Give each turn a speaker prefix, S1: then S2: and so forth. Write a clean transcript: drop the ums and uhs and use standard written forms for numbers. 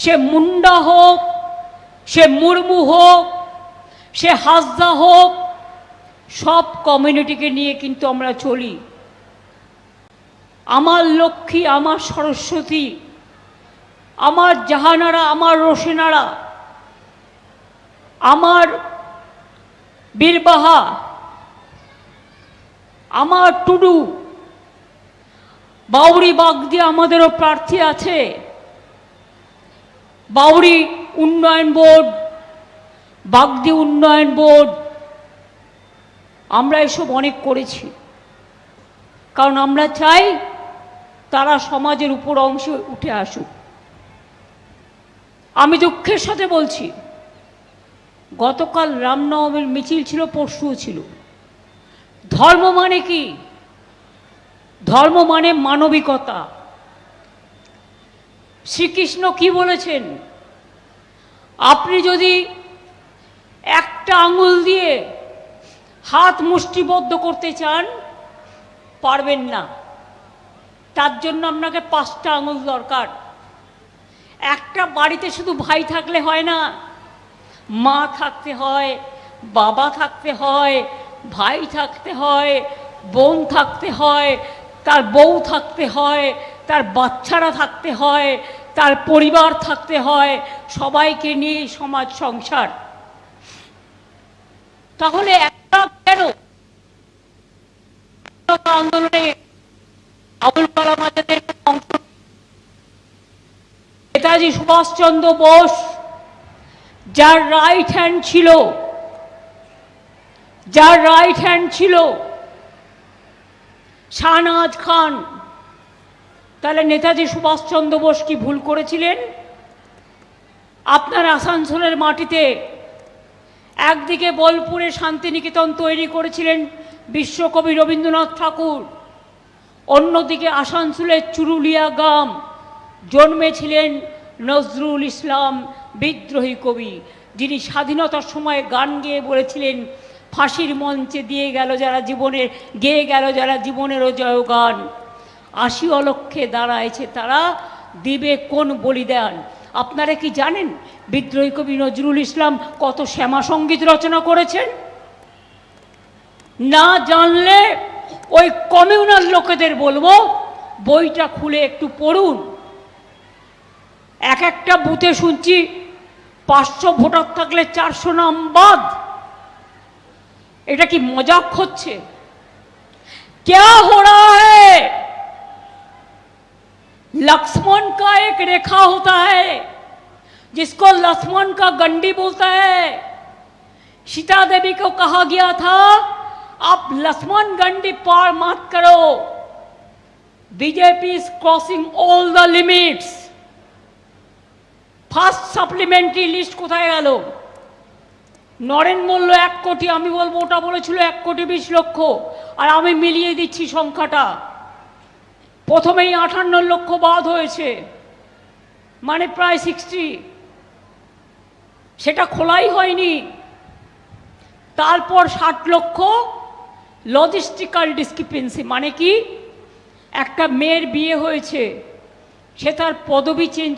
S1: সে মুন্ডা হোক, সে মুর্মু হোক, সে হাসদা হোক, সব কমিউনিটিকে নিয়ে কিন্তু আমরা চলি। আমার লক্ষ্মী, আমার সরস্বতী, আমার জাহানারা, আমার রোশেনারা, আমার বীরবাহা, আমার টুডু, বাউরি বাগদি আমাদেরও প্রার্থী আছে, বাউরি উন্নয়ন বোর্ড, বাগদি উন্নয়ন বোর্ড, আমরা এসব অনেক করেছি। কারণ আমরা চাই তারা সমাজের উপর অংশে উঠে আসুক। আমি দুঃখের সাথে বলছি, গতকাল রামনবমীর মিছিল ছিল, পরশুও ছিল। ধর্ম মানে কি? ধর্ম মানে মানবিকতা। শ্রীকৃষ্ণ কি বলেছেন? আপনি যদি একটা আঙুল দিয়ে হাত মুষ্টিবদ্ধ করতে চান, পারবেন না। তার জন্য আপনাকে 5টা আঙুল দরকার। একটা বাড়িতে শুধু ভাই থাকলে হয় না, মা থাকতে হয়, বাবা থাকতে হয়, ভাই থাকতে হয়, বোন থাকতে হয়, তার বউ থাকতে হয়, তার বাচ্চারা থাকতে হয়, তার পরিবার থাকতে হয়, সবাইকে নিয়ে সমাজ সংসার। তাহলে একটা কেন আন্দোলনে আবুল কালাম আজাদের অংশ, নেতাজি সুভাষচন্দ্র বোস যার রাইট হ্যান্ড ছিল, যার রাইট হ্যান্ড ছিল শাহনাজ খান, তাহলে নেতাজি সুভাষচন্দ্র বোস কি ভুল করেছিলেন? আপনার আসানসোলের মাটিতে একদিকে বোলপুরে শান্তিনিকেতন তৈরি করেছিলেন বিশ্বকবি রবীন্দ্রনাথ ঠাকুর, অন্যদিকে আসানসোলের চুরুলিয়া গ্রাম জন্মেছিলেন নজরুল ইসলাম, বিদ্রোহী কবি, যিনি স্বাধীনতার সময় গান গেয়ে বলেছিলেন, ফাঁসির মঞ্চে দিয়ে গেল যারা জীবনের, গেয়ে গেল যারা জীবনেরও জয় গান, 80 অলক্ষে দাঁড়াইছে তারা, দিবে কোন বলিদান। আপনারা কি জানেন বিদ্রোহী কবি নজরুল ইসলাম কত শ্যামা সঙ্গীত রচনা করেছেন? না জানলে ওই কমিউনাল লোকেদের বলবো, বইটা খুলে একটু পড়ুন। এক একটা বুথে শুনছি 500 ভোটার থাকলে 400 নাম বাদ। এটা কি মজাক হচ্ছে? क्या हो रहा है? लक्ष्मण का एक रेखा होता है जिसको लक्ष्मण का गंडी बोलता है। सीता देवी को कहा गया था आप लक्ष्मण गंडी पार मत करो। BJP is crossing all the limits. First supplementary list কোথায় গেল? নরেন বলল 1 কোটি, আমি বলবো ওটা বলেছিল 1,20,00,000, আর আমি মিলিয়ে দিচ্ছি সংখ্যাটা। প্রথমেই 58 লক্ষ বাদ হয়েছে, মানে প্রায় 60। সেটা খোলাই হয়নি। তারপর 60 লক্ষ লজিস্টিক্যাল ডিসক্রিপেন্সি, মানে কি? একটা মেয়ের বিয়ে হয়েছে, সে তার পদবি চেঞ্জ